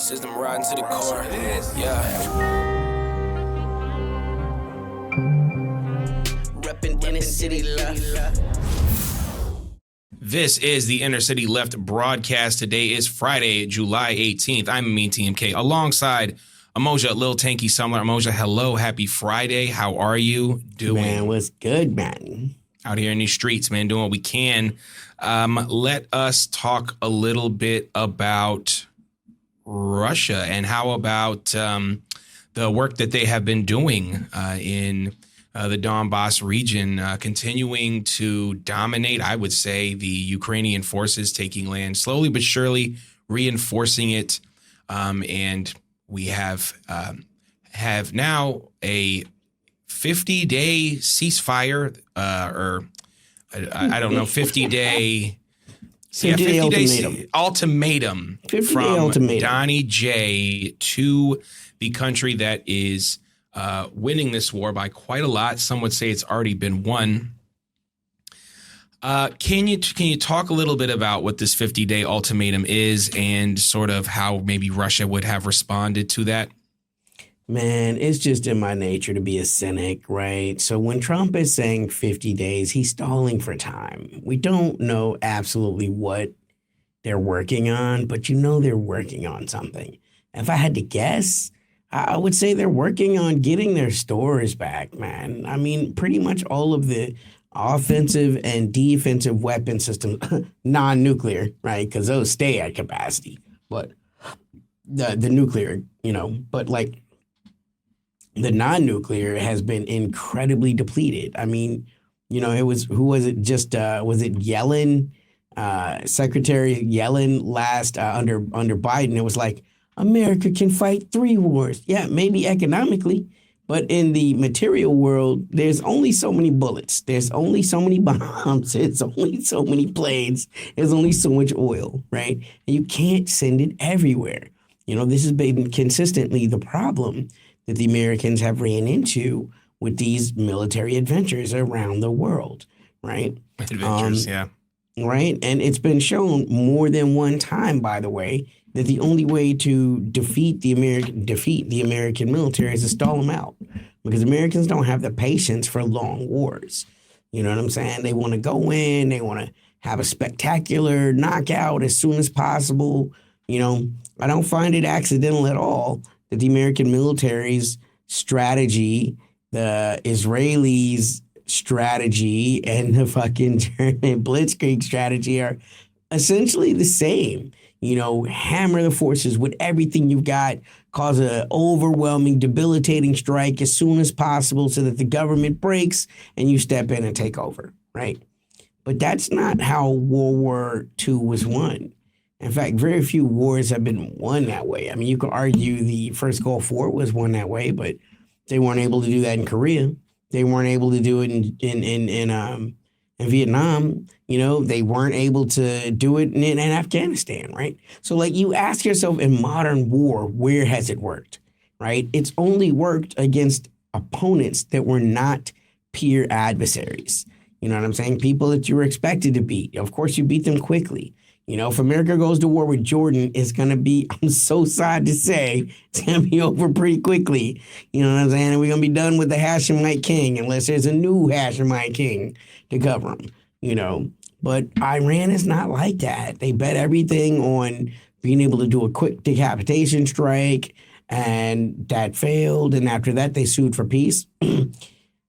System riding to the core. Yeah. Reppin' inner city left. This is the Inner City Left broadcast. Today is Friday, July 18th. I'm Amin TMK alongside Emoja, Lil Tanky Summer. Emoja, hello. Happy Friday. How are you doing? Man, what's good, man? Out here in these streets, man, doing what we can. Let us talk a little bit about Russia and how about the work that they have been doing in the Donbass region, continuing to dominate, I would say, the Ukrainian forces taking land slowly but surely, reinforcing it. And we have now a 50-day ceasefire, or I don't know, 50-day... Yeah, 50 days ultimatum from Donnie J to the country that is winning this war by quite a lot. Some would say it's already been won. Can you talk a little bit about what this 50-day ultimatum is and sort of how maybe Russia would have responded to that? Man, it's just in my nature to be a cynic, right? So when Trump is saying 50 days, he's stalling for time. We don't know absolutely what they're working on, but you know they're working on something. If I had to guess, I would say they're working on getting their stores back, man. I mean, pretty much all of the offensive and defensive weapon systems, non-nuclear, right? Because those stay at capacity. But the nuclear, but like, the non-nuclear has been incredibly depleted. I mean, was it Yellen, Secretary Yellen last under Biden? It was like, America can fight 3 wars. Yeah, maybe economically, but in the material world, there's only so many bullets. There's only so many bombs. There's only so many planes. There's only so much oil, right? And you can't send it everywhere. This has been consistently the problem that the Americans have ran into with these military adventures around the world, right? Adventures, yeah. Right, and it's been shown more than one time, by the way, that the only way to defeat the American military is to stall them out, because Americans don't have the patience for long wars. You know what I'm saying? They want to go in, they want to have a spectacular knockout as soon as possible. I don't find it accidental at all that the American military's strategy, the Israelis' strategy, and the fucking German blitzkrieg strategy are essentially the same. Hammer the forces with everything you've got, cause an overwhelming, debilitating strike as soon as possible so that the government breaks and you step in and take over, right? But that's not how World War II was won. In fact, very few wars have been won that way. I mean, you could argue the first Gulf War was won that way, but they weren't able to do that in Korea. They weren't able to do it in Vietnam. They weren't able to do it in Afghanistan, right? So, like, you ask yourself, in modern war, where has it worked, right? It's only worked against opponents that were not peer adversaries. You know what I'm saying? People that you were expected to beat. Of course, you beat them quickly. If America goes to war with Jordan, it's going to be, I'm so sad to say, it's going to be over pretty quickly. You know what I'm saying? And we're going to be done with the Hashemite king unless there's a new Hashemite king to cover him, But Iran is not like that. They bet everything on being able to do a quick decapitation strike, and that failed. And after that, they sued for peace.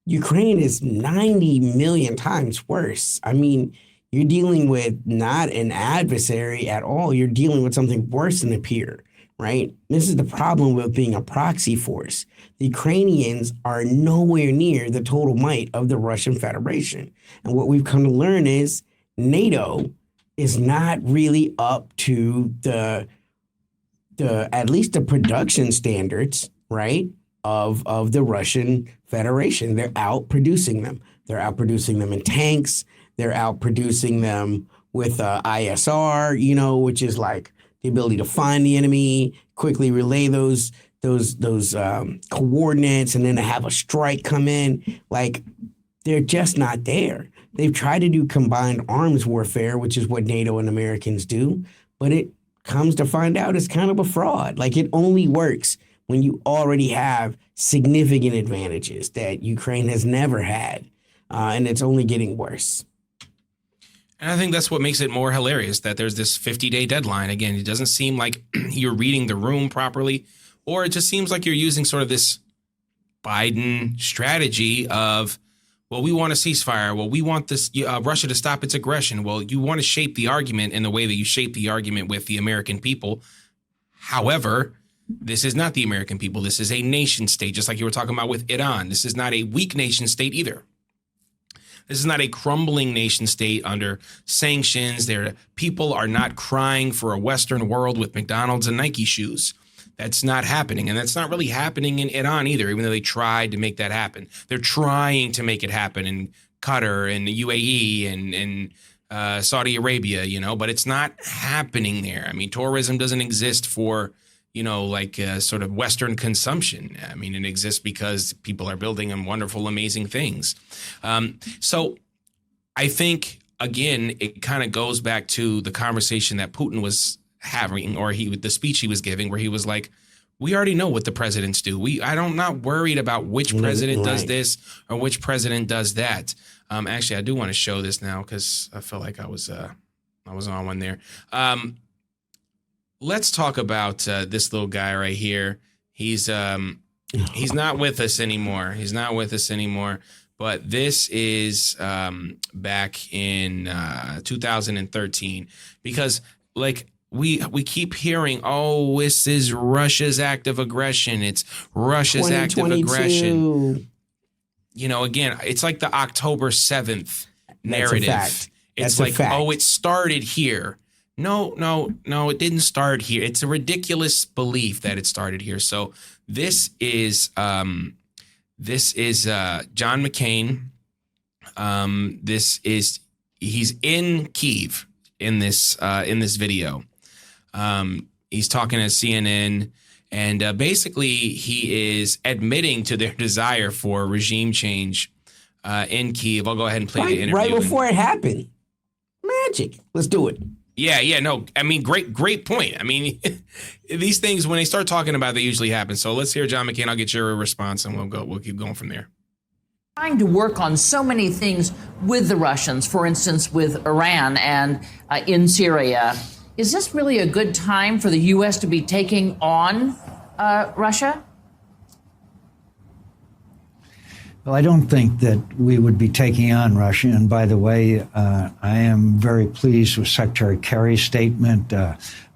Ukraine is 90 million times worse. I mean, you're dealing with not an adversary at all. You're dealing with something worse than a peer, right? This is the problem with being a proxy force. The Ukrainians are nowhere near the total might of the Russian Federation. And what we've come to learn is NATO is not really up to the at least the production standards, right, of the Russian Federation. They're outproducing them. They're outproducing them in tanks. They're outproducing them with ISR, which is like the ability to find the enemy, quickly relay those coordinates, and then to have a strike come in. Like, they're just not there. They've tried to do combined arms warfare, which is what NATO and Americans do, but it comes to find out it's kind of a fraud. Like, it only works when you already have significant advantages that Ukraine has never had, and it's only getting worse. And I think that's what makes it more hilarious, that there's this 50-day deadline. Again, it doesn't seem like you're reading the room properly, or it just seems like you're using sort of this Biden strategy of, well, we want a ceasefire. Well, we want this Russia to stop its aggression. Well, you want to shape the argument in the way that you shape the argument with the American people. However, this is not the American people. This is a nation state, just like you were talking about with Iran. This is not a weak nation state either. This is not a crumbling nation state under sanctions. Their people are not crying for a Western world with McDonald's and Nike shoes. That's not happening. And that's not really happening in Iran either, even though they tried to make that happen. They're trying to make it happen in Qatar and the UAE and Saudi Arabia, you know, but it's not happening there. I mean, tourism doesn't exist for, you know, like sort of Western consumption. I mean, it exists because people are building them wonderful, amazing things. So I think, again, it kind of goes back to the conversation that Putin was having, or the speech he was giving, where he was like, we already know what the presidents do. I'm not worried about which president does this or which president does that. Actually, I do want to show this now because I felt like I was on one there. Let's talk about this little guy right here. He's not with us anymore. He's not with us anymore. But this is back in 2013, because like we keep hearing, oh, this is Russia's act of aggression. It's Russia's act of aggression. You know, again, it's like the October 7th narrative. It's like, oh, it started here. No, it didn't start here. It's a ridiculous belief that it started here. So this is John McCain. He's in Kyiv in this video. He's talking to CNN, and basically he is admitting to their desire for regime change in Kyiv. I'll go ahead and play the interview. Right before it happened. Magic. Let's do it. Yeah, no, I mean, great point. I mean, these things, when they start talking about it, they usually happen. So let's hear John McCain. I'll get your response, and we'll keep going from there. Trying to work on so many things with the Russians, for instance, with Iran and in Syria. Is this really a good time for the U.S. to be taking on Russia? Well, I don't think that we would be taking on Russia. And by the way, I am very pleased with Secretary Kerry's statement,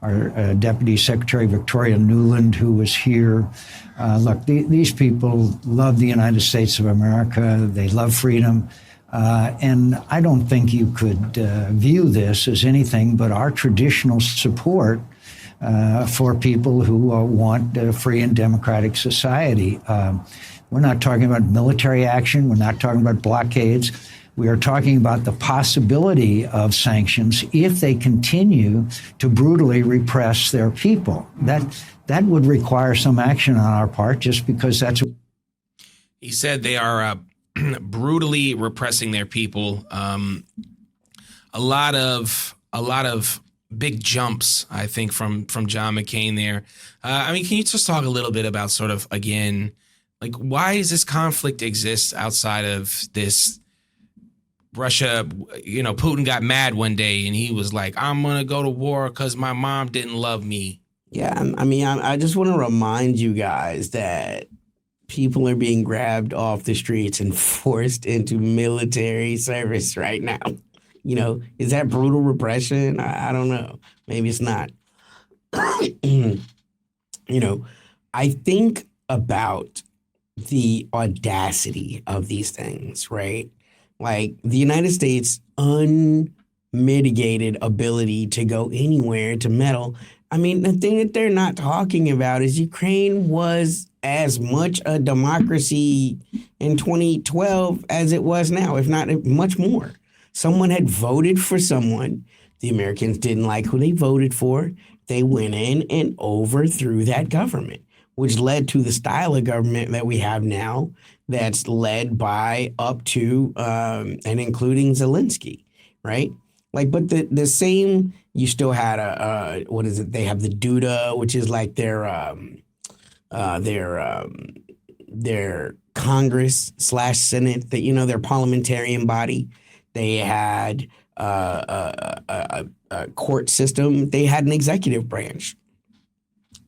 our Deputy Secretary Victoria Nuland, who was here. Look, these people love the United States of America. They love freedom. And I don't think you could view this as anything but our traditional support for people who want a free and democratic society. We're not talking about military action. We're not talking about blockades. We are talking about the possibility of sanctions if they continue to brutally repress their people. That would require some action on our part, just because that's. He said they are brutally repressing their people. A lot of big jumps, I think, from John McCain there. I mean, can you just talk a little bit about sort of, again, like, why does this conflict exist outside of this? Russia, you know, Putin got mad one day and he was like, I'm going to go to war because my mom didn't love me. Yeah, I mean, I just want to remind you guys that people are being grabbed off the streets and forced into military service right now. You know, is that brutal repression? I don't know. Maybe it's not. You know, I think about the audacity of these things, right? Like the United States' unmitigated ability to go anywhere to meddle. I mean, the thing that they're not talking about is Ukraine was as much a democracy in 2012 as it was now, if not much more. Someone had voted for someone. The Americans didn't like who they voted for. They went in and overthrew that government, which led to the style of government that we have now, that's led by up to and including Zelensky, right? Like, but the same, you still had what is it? They have the Duda, which is like their Congress / Senate, that, their parliamentarian body. They had a court system. They had an executive branch.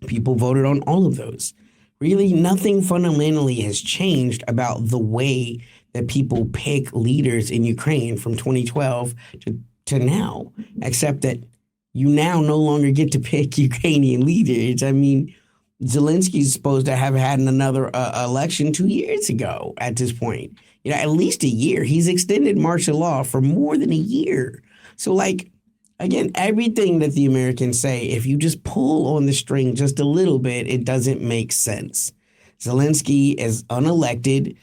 People voted on all of those. Really, nothing fundamentally has changed about the way that people pick leaders in Ukraine from 2012 to now, except that you now no longer get to pick Ukrainian leaders. I mean, Zelensky's supposed to have had another election 2 years ago at this point. At least a year. He's extended martial law for more than a year. So, again, everything that the Americans say, if you just pull on the string just a little bit, it doesn't make sense. Zelensky is unelected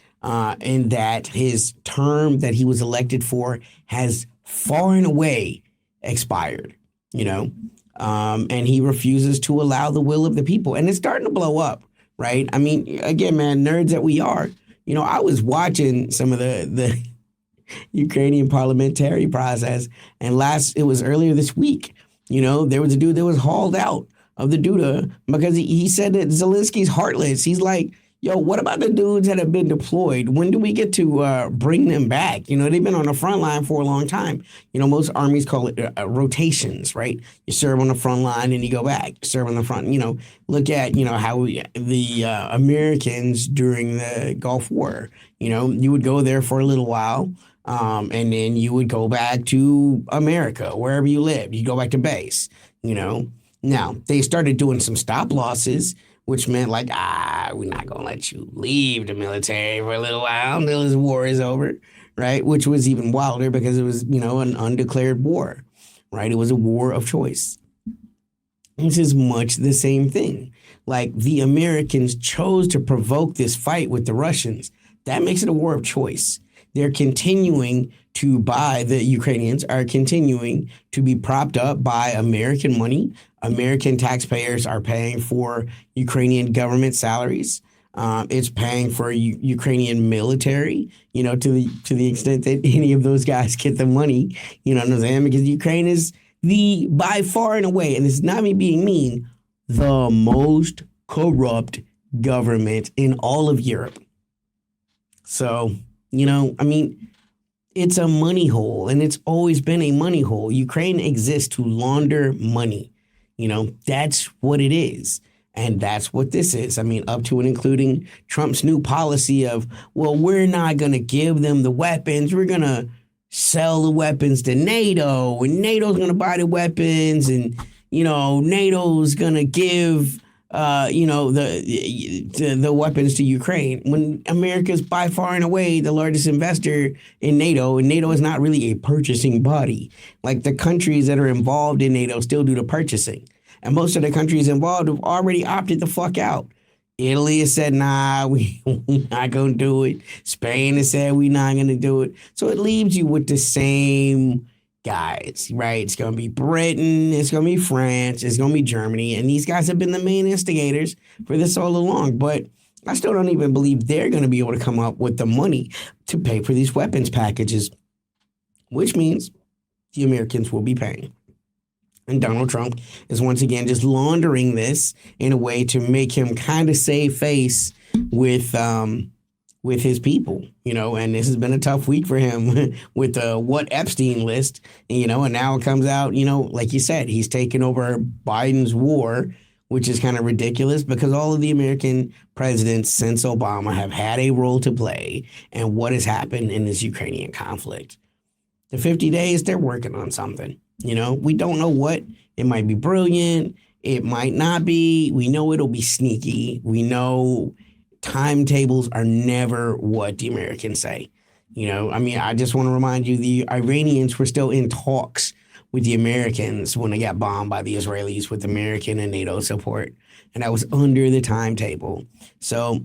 in that his term that he was elected for has far and away expired, and he refuses to allow the will of the people. And it's starting to blow up, right? I mean, again, man, nerds that we are, I was watching some of the Ukrainian parliamentary process, and it was earlier this week, there was a dude that was hauled out of the Duda because he said that Zelensky's heartless. He's like, yo, what about the dudes that have been deployed? When do we get to bring them back? They've been on the front line for a long time. Most armies call it rotations, right? You serve on the front line and you go back. You serve on the front, look at, how the Americans during the Gulf War, you would go there for a little while. And then you would go back to America, wherever you lived. You go back to base, Now, they started doing some stop losses, which meant we're not going to let you leave the military for a little while until this war is over, right? Which was even wilder because it was, an undeclared war, right? It was a war of choice. This is much the same thing. The Americans chose to provoke this fight with the Russians. That makes it a war of choice. They're continuing the Ukrainians are continuing to be propped up by American money. American taxpayers are paying for Ukrainian government salaries. It's paying for Ukrainian military, to the extent that any of those guys get the money, what I'm saying? Because Ukraine is by far and away, and this is not me being mean, the most corrupt government in all of Europe. So, it's a money hole, and it's always been a money hole. Ukraine exists to launder money. That's what it is. And that's what this is. Up to and including Trump's new policy of, well, we're not going to give them the weapons. We're going to sell the weapons to NATO, and NATO's going to buy the weapons, and, NATO's going to give the weapons to Ukraine, when America's by far and away the largest investor in NATO, and NATO is not really a purchasing body. The countries that are involved in NATO still do the purchasing. And most of the countries involved have already opted the fuck out. Italy has said, nah, we're not going to do it. Spain has said we're not going to do it. So it leaves you with the same guys, right? It's going to be Britain, it's going to be France, it's going to be Germany, and these guys have been the main instigators for this all along. But I still don't even believe they're going to be able to come up with the money to pay for these weapons packages, which means the Americans will be paying. And Donald Trump is once again just laundering this in a way to make him kind of save face with his people, and this has been a tough week for him with the what Epstein list, and now it comes out, like you said, he's taken over Biden's war, which is kind of ridiculous because all of the American presidents since Obama have had a role to play in what has happened in this Ukrainian conflict. The 50 days, they're working on something. We don't know what. It might be brilliant. It might not be. We know it'll be sneaky. We know timetables are never what the Americans say. I just want to remind you, the Iranians were still in talks with the Americans when they got bombed by the Israelis with American and NATO support. And that was under the timetable. So,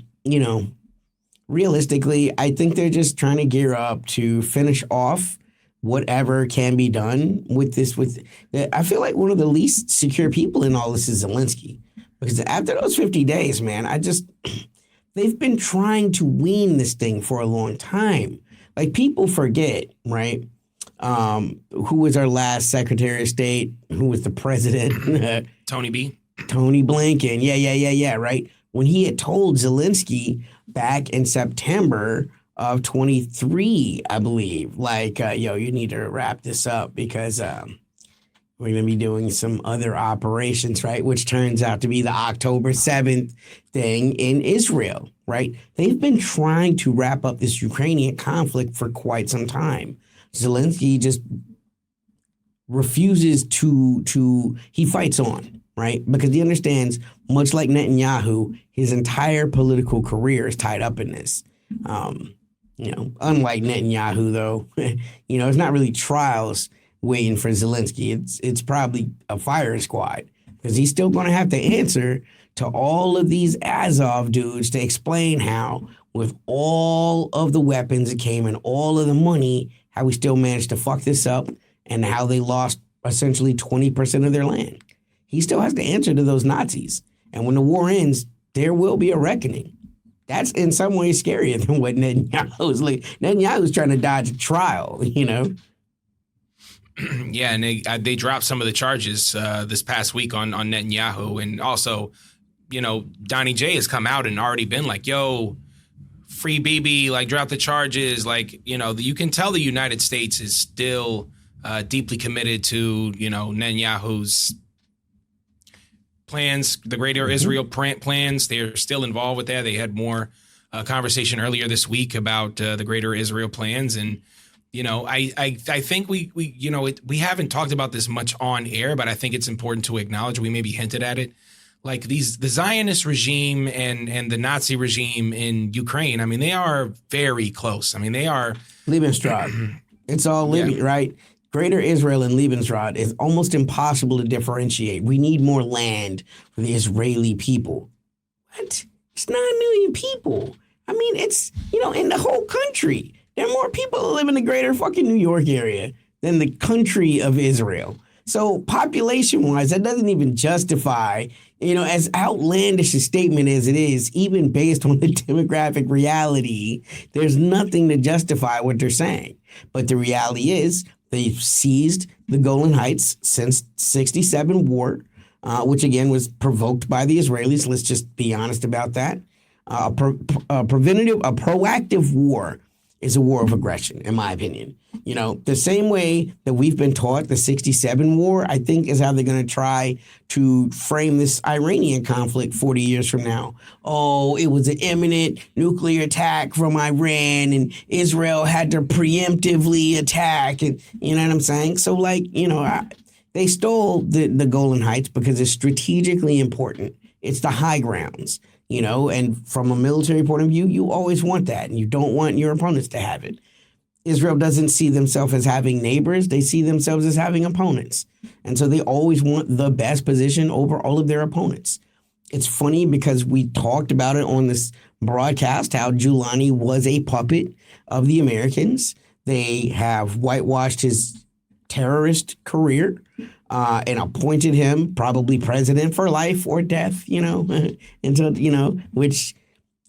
realistically, I think they're just trying to gear up to finish off whatever can be done with this. I feel like one of the least secure people in all this is Zelensky. Because after those 50 days, man, they've been trying to wean this thing for a long time. People forget, right? Who was our last Secretary of State? Who was the president? Tony B. Tony Blinken. Yeah, right. When he had told Zelensky back in September of 23, I believe, like, yo, you need to wrap this up because we're going to be doing some other operations, right? Which turns out to be the October 7th thing in Israel, right? They've been trying to wrap up this Ukrainian conflict for quite some time. Zelensky just refuses he fights on, right? Because he understands, much like Netanyahu, his entire political career is tied up in this. Unlike Netanyahu, though, it's not really trials waiting for Zelensky. It's probably a firing squad because he's still going to have to answer to all of these Azov dudes to explain how, with all of the weapons that came and all of the money, how we still managed to fuck this up and how they lost essentially 20% of their land. He still has to answer to those Nazis. And when the war ends, there will be a reckoning. That's in some ways scarier than what Netanyahu's like. Netanyahu's trying to dodge a trial, Yeah, and they dropped some of the charges this past week on Netanyahu. And also, Donnie J has come out and already been like, yo, free Bibi, like drop the charges. Like, you can tell the United States is still deeply committed to, Netanyahu's plans, the Greater Israel plans. They're still involved with that. They had more conversation earlier this week about the Greater Israel plans. And, I think we haven't talked about this much on air, but I think it's important to acknowledge, we maybe hinted at it, like the Zionist regime and the Nazi regime in Ukraine. I mean, they are very close. I mean, they are Lebensraum. It's all living, right? Greater Israel and Lebensraum is almost impossible to differentiate. We need more land for the Israeli people. What? It's 9 million people. I mean, it's, in the whole country. There are more people that live in the greater fucking New York area than the country of Israel. So population-wise, that doesn't even justify, as outlandish a statement as it is, even based on the demographic reality, there's nothing to justify what they're saying. But the reality is they've seized the Golan Heights since '67 war, which again was provoked by the Israelis. Let's just be honest about that. A proactive war is a war of aggression, in my opinion. The same way that we've been taught the '67 war, I think, is how they're going to try to frame this Iranian conflict 40 years from now. Oh, it was an imminent nuclear attack from Iran and Israel had to preemptively attack. And you know what I'm saying? So, they stole the Golan Heights because it's strategically important. It's the high grounds. And from a military point of view, you always want that, and you don't want your opponents to have it. Israel doesn't see themselves as having neighbors. They see themselves as having opponents. And so they always want the best position over all of their opponents. It's funny because we talked about it on this broadcast, how Giuliani was a puppet of the Americans. They have whitewashed his terrorist career and appointed him probably president for life or death, until, which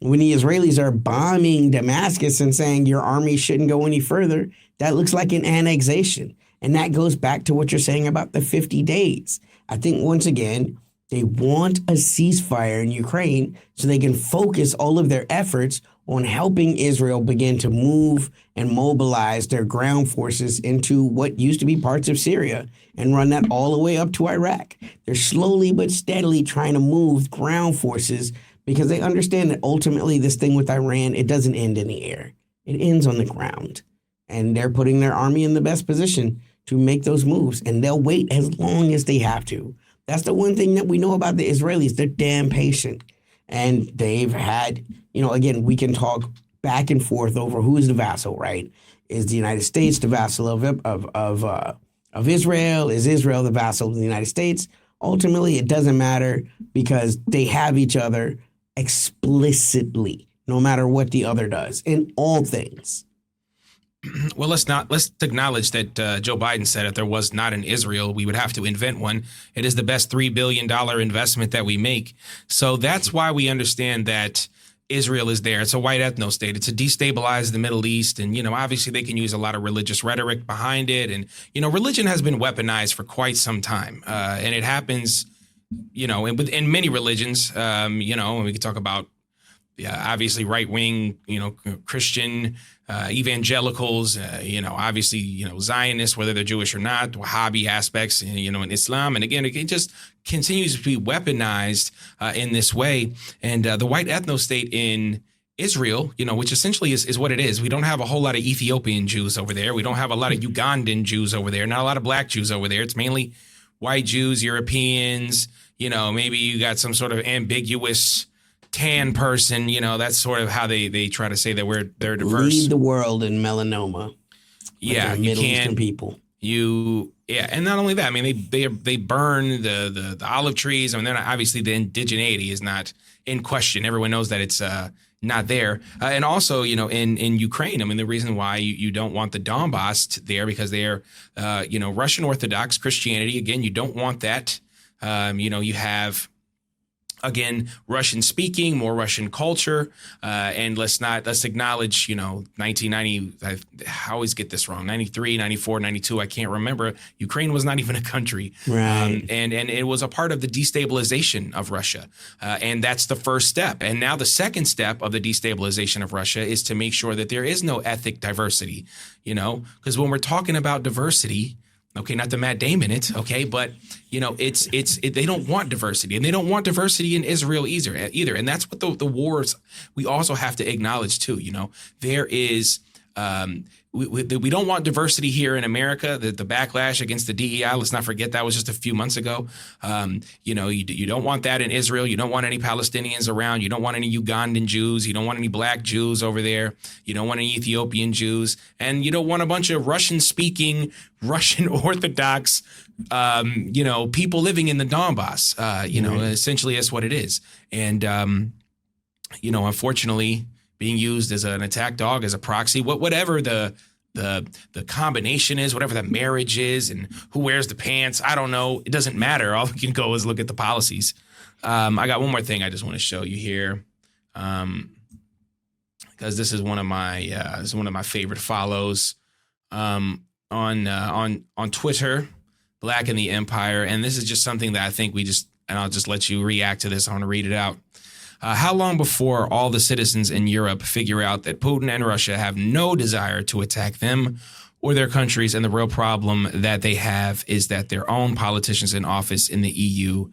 when the Israelis are bombing Damascus and saying your army shouldn't go any further, that looks like an annexation. And that goes back to what you're saying about the 50 days. I think, once again, they want a ceasefire in Ukraine so they can focus all of their efforts on helping Israel begin to move and mobilize their ground forces into what used to be parts of Syria and run that all the way up to Iraq. They're slowly but steadily trying to move ground forces because they understand that ultimately this thing with Iran, it doesn't end in the air. It ends on the ground. And they're putting their army in the best position to make those moves. And they'll wait as long as they have to. That's the one thing that we know about the Israelis. They're damn patient. And they've had, again, we can talk back and forth over who is the vassal, right? Is the United States the vassal of Israel? Is Israel the vassal of the United States? Ultimately, it doesn't matter because they have each other explicitly, no matter what the other does, in all things. Well, let's acknowledge that Joe Biden said if there was not an Israel, we would have to invent one. It is the best $3 billion investment that we make. So that's why we understand that Israel is there. It's a white ethno state. It's to destabilize the Middle East. And, obviously they can use a lot of religious rhetoric behind it. And, religion has been weaponized for quite some time. And it happens, in many religions, and we can talk about, obviously right wing, Christian evangelicals, obviously, Zionists, whether they're Jewish or not, Wahhabi aspects, in Islam. And again, it just continues to be weaponized in this way. And the white ethno state in Israel, which essentially is what it is. We don't have a whole lot of Ethiopian Jews over there. We don't have a lot of Ugandan Jews over there. Not a lot of black Jews over there. It's mainly white Jews, Europeans, maybe you got some sort of ambiguous tan person, that's sort of how they try to say that they're diverse. Lead the world in melanoma. Yeah, like Middle Eastern people. And not only that, I mean, they burn the olive trees. I mean, then obviously the indigeneity is not in question. Everyone knows that it's not there. And also, in Ukraine, I mean, the reason why you don't want the Donbass there because they're, Russian Orthodox Christianity. Again, you don't want that. You have, again, Russian speaking, more Russian culture. And let's acknowledge, 1990, I always get this wrong, 93, 94, 92, I can't remember. Ukraine was not even a country. Right. And it was a part of the destabilization of Russia. And that's the first step. And now the second step of the destabilization of Russia is to make sure that there is no ethnic diversity, because when we're talking about diversity, okay, not the Matt Damon it, okay, but they don't want diversity, and they don't want diversity in Israel either, and that's what the wars. We also have to acknowledge too. There is we don't want diversity here in America. The backlash against the DEI, let's not forget that was just a few months ago. You don't want that in Israel. You don't want any Palestinians around. You don't want any Ugandan Jews. You don't want any black Jews over there. You don't want any Ethiopian Jews, and you don't want a bunch of Russian-speaking, Russian Orthodox, people living in the Donbass. Essentially that's what it is, and unfortunately, being used as an attack dog, as a proxy, whatever the combination is, whatever the marriage is, and who wears the pants, I don't know. It doesn't matter. All we can go is look at the policies. I got one more thing I just want to show you here, because this is one of my favorite follows on Twitter, Black in the Empire, and this is just something that I think and I'll just let you react to this. I want to read it out. How long before all the citizens in Europe figure out that Putin and Russia have no desire to attack them or their countries, and the real problem that they have is that their own politicians in office in the EU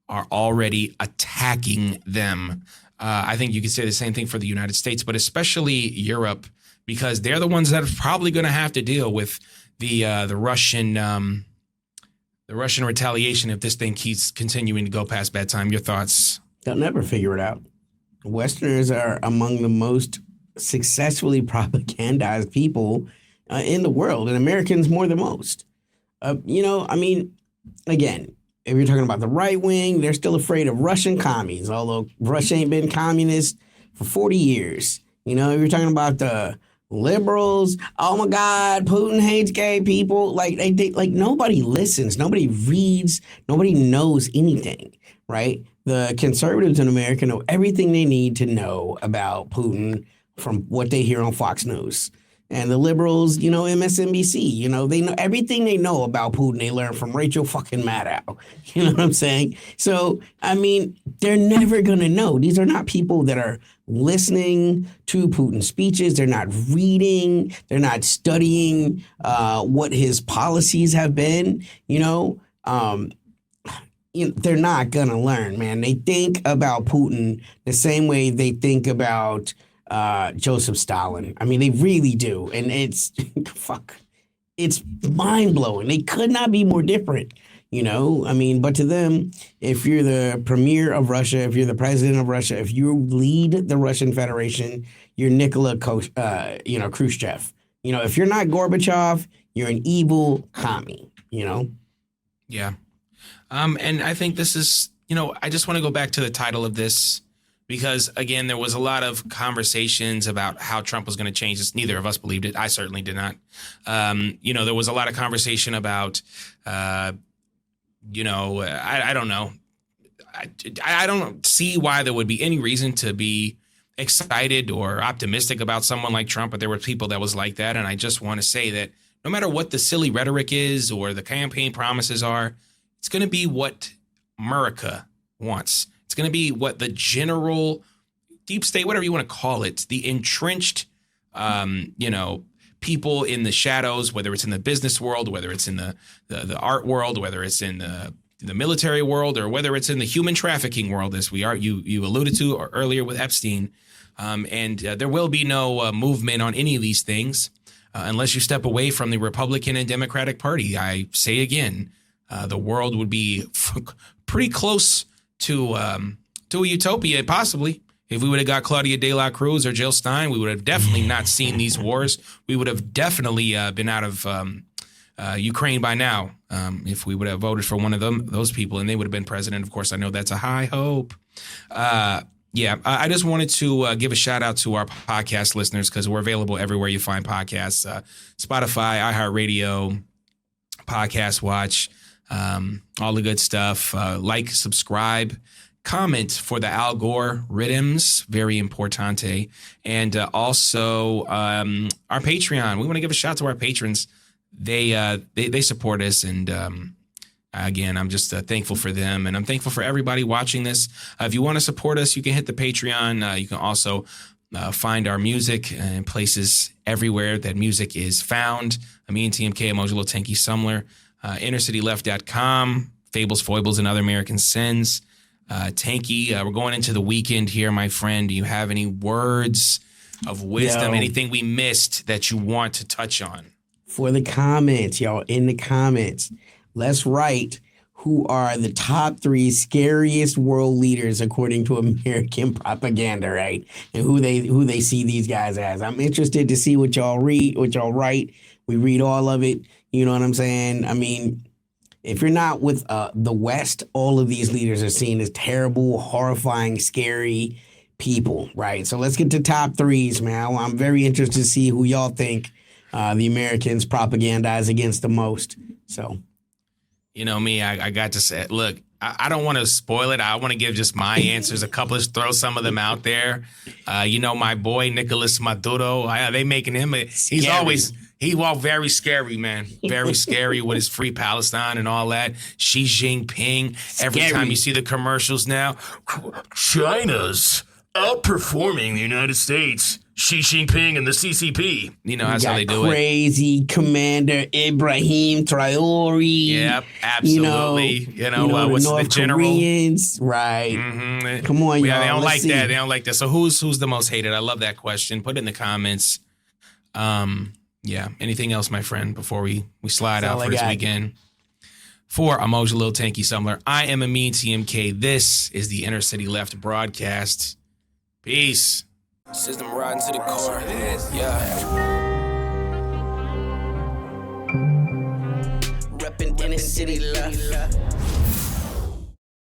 are already attacking them? I think you could say the same thing for the United States, but especially Europe, because they're the ones that are probably going to have to deal with the Russian retaliation if this thing keeps continuing to go past bedtime. Your thoughts? They'll never figure it out. Westerners are among the most successfully propagandized people in the world, and Americans more than most. Again, if you're talking about the right wing, they're still afraid of Russian commies, although Russia ain't been communist for 40 years. If you're talking about the liberals, oh my God, Putin hates gay people. Like nobody listens, nobody reads, nobody knows anything, right? The conservatives in America know everything they need to know about Putin from what they hear on Fox News. And the liberals, MSNBC, they know everything they know about Putin. They learn from Rachel fucking Maddow. You know what I'm saying? So, they're never going to know. These are not people that are listening to Putin's speeches. They're not reading. They're not studying what his policies have been, they're not going to learn, man. They think about Putin the same way they think about Joseph Stalin. They really do. And it's, it's mind-blowing. They could not be more different, but to them, if you're the premier of Russia, if you're the president of Russia, if you lead the Russian Federation, you're Nikolae Khrushchev. If you're not Gorbachev, you're an evil commie, Yeah. And I think this is, I just want to go back to the title of this because, again, there was a lot of conversations about how Trump was going to change this. Neither of us believed it. I certainly did not. There was a lot of conversation about, I don't know. I don't see why there would be any reason to be excited or optimistic about someone like Trump, but there were people that was like that. And I just want to say that no matter what the silly rhetoric is or the campaign promises are, it's going to be what America wants. It's going to be what the general deep state, whatever you want to call it, the entrenched, people in the shadows, whether it's in the business world, whether it's in the art world, whether it's in the military world, or whether it's in the human trafficking world, as you alluded to earlier with Epstein. And there will be no movement on any of these things unless you step away from the Republican and Democratic Party. I say again, the world would be pretty close to a utopia, possibly. If we would have got Claudia de la Cruz or Jill Stein, we would have definitely not seen these wars. We would have definitely been out of Ukraine by now if we would have voted for one of those people, and they would have been president. Of course, I know that's a high hope. I just wanted to give a shout out to our podcast listeners because we're available everywhere you find podcasts, Spotify, iHeartRadio, Podcast Watch, all the good stuff. Like, subscribe, comment for the Al Gore rhythms, very importante. And also our Patreon. We want to give a shout out to our patrons. They support us, and again, I'm just thankful for them, and I'm thankful for everybody watching this. If you want to support us, you can hit the Patreon. You can also find our music in places everywhere that music is found. Me and TMK, Mojo Tanky Sumler, InnerCityLeft.com, Fables, Foibles, and Other American Sins. Tanky, we're going into the weekend here, my friend. Do you have any words of wisdom, anything we missed that you want to touch on? For the comments, y'all, in the comments, let's write who are the top 3 scariest world leaders according to American propaganda, right? And who they see these guys as. I'm interested to see what y'all write. We read all of it. You know what I'm saying? I mean, if you're not with the West, all of these leaders are seen as terrible, horrifying, scary people, right? So let's get to top 3s, man. I'm very interested to see who y'all think the Americans propagandize against the most. So, you know me, I got to say, look, I don't want to spoil it. I want to give just my answers, a couple of, throw some of them out there. My boy, Nicolas Maduro, they making him, he's very scary, man. Very scary with his Free Palestine and all that. Xi Jinping, every time you see the commercials now, China's outperforming the United States. Xi Jinping and the CCP. That's how they do it. Crazy Commander Ibrahim Traore. Yep, absolutely. What's the North general? Koreans, right? Mm-hmm. Come on, y'all. They don't like that. They don't like that. So who's the most hated? I love that question. Put it in the comments. Anything else, my friend, before we slide out for this weekend? For Emoji Lil Tanky Sumler, I am Amin TMK. This is the Inner City Left broadcast. Peace. System riding to the core. Yeah. Reppin' Inner City Left.